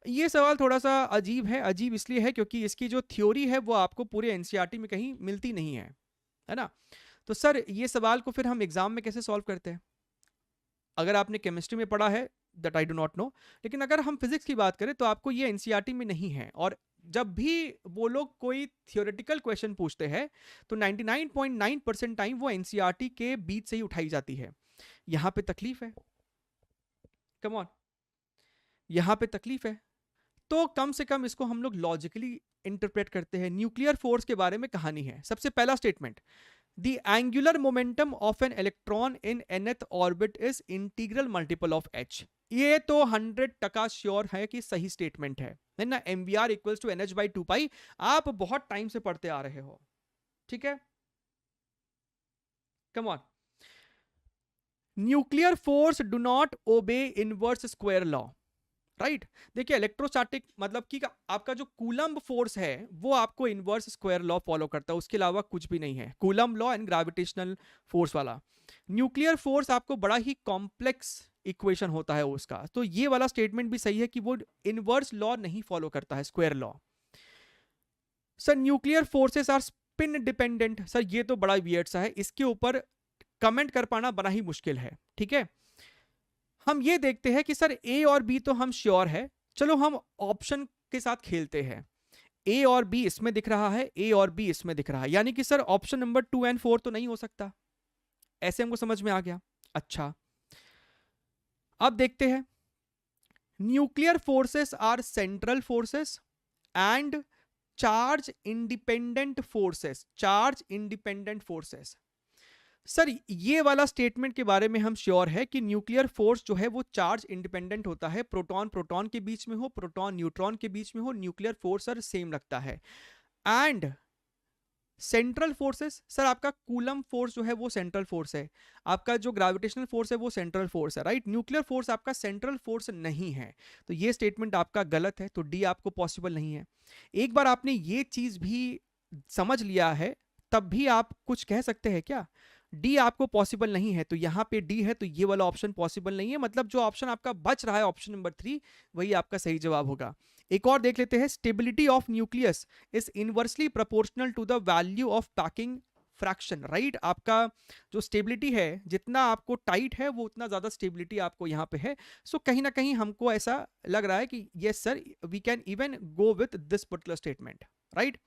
ये सवाल थोड़ा सा अजीब है, अजीब इसलिए है क्योंकि इसकी जो थ्योरी है वो आपको पूरे एनसीईआरटी में कहीं मिलती नहीं है ना। तो सर ये सवाल को फिर हम एग्जाम में कैसे सॉल्व करते हैं? अगर आपने केमिस्ट्री में पढ़ा है that I do not know, लेकिन अगर हम फिजिक्स की बात करें तो आपको ये एनसीईआरटी में नहीं है। और जब भी वो लोग कोई थियोरेटिकल क्वेश्चन पूछते हैं तो 99.9% टाइम वो एनसीईआरटी के बीच से ही उठाई जाती है। यहां पे तकलीफ है, कम ऑन, यहां पे तकलीफ है। तो कम से कम इसको हम लोग लॉजिकली इंटरप्रेट करते हैं। न्यूक्लियर फोर्स के बारे में कहानी है। सबसे पहला statement, The angular momentum of an electron in nth orbit is integral multiple of h। ये तो 100% श्योर है कि सही स्टेटमेंट है ना। mvr equals to NH by 2 pi, आप बहुत टाइम से पढ़ते आ रहे हो, ठीक है। Come on, nuclear force do not obey inverse square law, right. देखिए इलेक्ट्रोस्टैटिक मतलब कि आपका जो कूलम्ब फोर्स है वो आपको इनवर्स स्क्वायर लॉ फॉलो करता है, उसके अलावा कुछ भी नहीं है। Coulomb law and gravitational force वाला। न्यूक्लियर फोर्स आपको बड़ा ही कॉम्प्लेक्स इक्वेशन होता है उसका। तो ये वाला स्टेटमेंट भी सही है कि वो इनवर्स लॉ नहीं फॉलो करता है, square law. Sir nuclear forces are spin dependent, sir ये तो बड़ा वियर्ड सा है, इसके ऊपर कमेंट कर पाना बड़ा ही मुश्किल है, ठीक है। हम ये देखते हैं कि सर ए और बी तो हम श्योर है, चलो हम ऑप्शन के साथ खेलते हैं। ए और बी इसमें दिख रहा है, ए और बी इसमें दिख रहा है, यानी कि सर ऑप्शन नंबर 2 और 4 तो नहीं हो सकता। ऐसे हमको समझ में आ गया। अच्छा, अब देखते हैं, nuclear forces are central forces and charge independent forces, charge independent forces. Sir ये वाला स्टेटमेंट के बारे में हम श्योर है कि न्यूक्लियर फोर्स जो है वो चार्ज इंडिपेंडेंट होता है। प्रोटॉन प्रोटॉन के बीच में हो, प्रोटॉन न्यूट्रॉन के बीच में हो, न्यूक्लियर फोर्स सर सेम लगता है। एंड सेंट्रल फोर्सेस, सर आपका कूलम फोर्स जो है वो सेंट्रल फोर्स है, आपका जो ग्रेविटेशनल फोर्स है वो सेंट्रल फोर्स है, राइट। न्यूक्लियर फोर्स आपका सेंट्रल फोर्स नहीं है, तो ये स्टेटमेंट आपका गलत है, तो डी आपको पॉसिबल नहीं है। एक बार आपने ये चीज भी समझ लिया है तब भी आप कुछ कह सकते हैं क्या? डी आपको पॉसिबल नहीं है, तो यहां पे डी है, तो ये वाला ऑप्शन पॉसिबल नहीं है। मतलब जो ऑप्शन आपका बच रहा है ऑप्शन नंबर 3 वही आपका सही जवाब होगा। एक और देख लेते हैं, stability of nucleus is inversely proportional to the value of packing fraction, right. आपका जो स्टेबिलिटी है, जितना आपको टाइट है वो उतना ज्यादा स्टेबिलिटी आपको यहाँ पे है। सो कहीं ना कहीं हमको ऐसा लग रहा है कि yes sir we can even go with this particular statement, right.